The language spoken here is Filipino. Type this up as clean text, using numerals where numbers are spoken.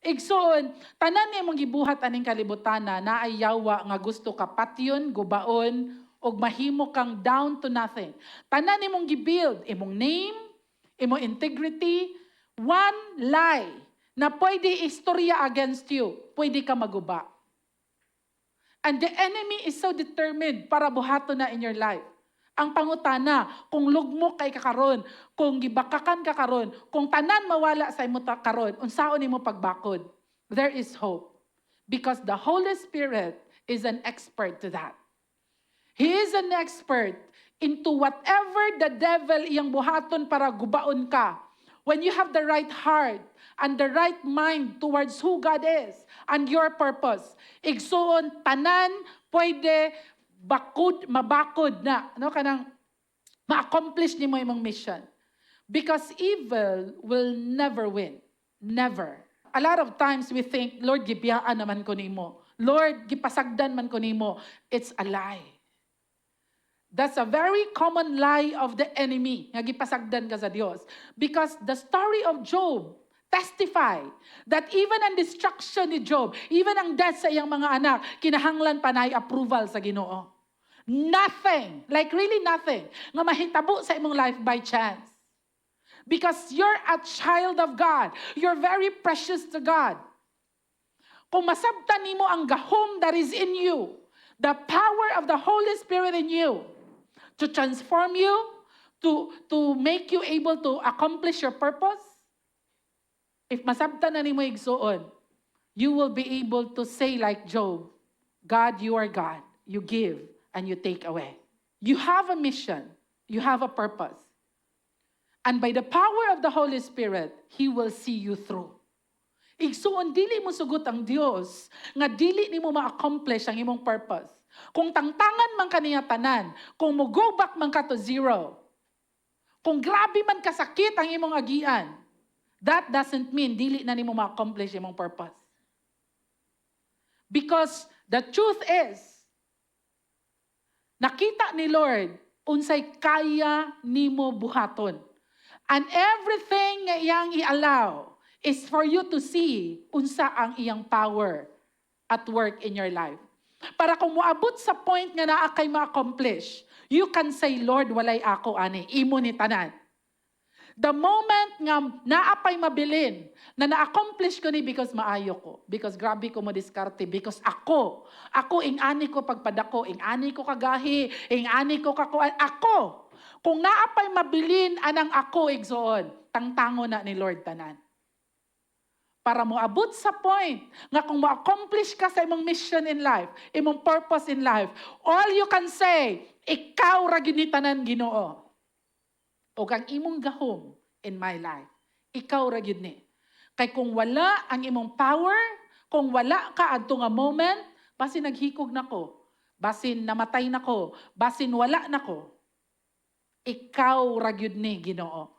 Igsoon, tanan ni mong gibuhat aning kalibutana na ay yawa nga gusto ka patyon, gubaon, og mahimo kang down to nothing. Tanan ni mong gibuild, imong name, imong integrity, one lie na pwede istorya against you, pwede ka maguba. And the enemy is so determined para buhaton na in your life. Ang pangutana, kung lugmok kay kakaron, kung gibakakan kakaron, kung tanan mawala sa imo karon, unsaon nimo pagbakod? There is hope. Because the Holy Spirit is an expert to that. He is an expert into whatever the devil iyang buhaton para gubaon ka. When you have the right heart and the right mind towards who God is and your purpose, igsoon, tanan, pwede, mabakod na, no, kanang ma-accomplish ni mo imong mission. Because evil will never win. Never. A lot of times we think, Lord, gibiyaan naman ko nimo. Lord, gipasagdan man ko nimo. It's a lie. That's a very common lie of the enemy, nga gipasagdan ka sa Dios. Because the story of Job testify that even ang destruction ni Job, even ang death sa iyang mga anak, kinahanglan pa na approval sa Ginoo. Nothing, like really nothing, nga mahitabo sa imong life by chance. Because you're a child of God. You're very precious to God. Kung masabtan nimo ang gahom that is in you, the power of the Holy Spirit in you, to transform you, to make you able to accomplish your purpose, if masabtan na nimo igsuon, you will be able to say like Job, God, you are God. You give and you take away. You have a mission. You have a purpose. And by the power of the Holy Spirit, He will see you through. Igsuon, dili mo sugot ang Dios nga dili nimo ma-accomplish ang imong purpose. Kung tangtangan man kaniya tanan, kung mo go back man ka to zero, kung grabe man kasakit ang imong agian, that doesn't mean dili na nimo ma-accomplish imong purpose. Because the truth is, nakita ni Lord, unsay kaya nimo buhaton. And everything nga iyang i-allow is for you to see unsa ang iyang power at work in your life. Para kung moabot sa point nga naa kay ma-accomplish, you can say, Lord, walay ako ani, imo ni tanan. The moment nga naapay mabilin, na na-accomplish ko ni because maayo ko, because grabe ko mo diskarte, because ako ingani ko pagpadako, ingani ko kagahi, ingani ko kakuan, ako. Kung naapay mabilin anang ako igsoon, tangtango na ni Lord tanan. Para mo abot sa point nga kung ma-accomplish ka sa imong mission in life, imong purpose in life, all you can say, ikaw ra gyud ni tanan Ginoo. O kang imong gahom in my life, ikaw ra gyud ni. Kay kung wala ang imong power, kung wala ka adto nga moment, basin naghikog nako, basin namatay nako, basin wala nako, ikaw ra gyud ni Ginoo.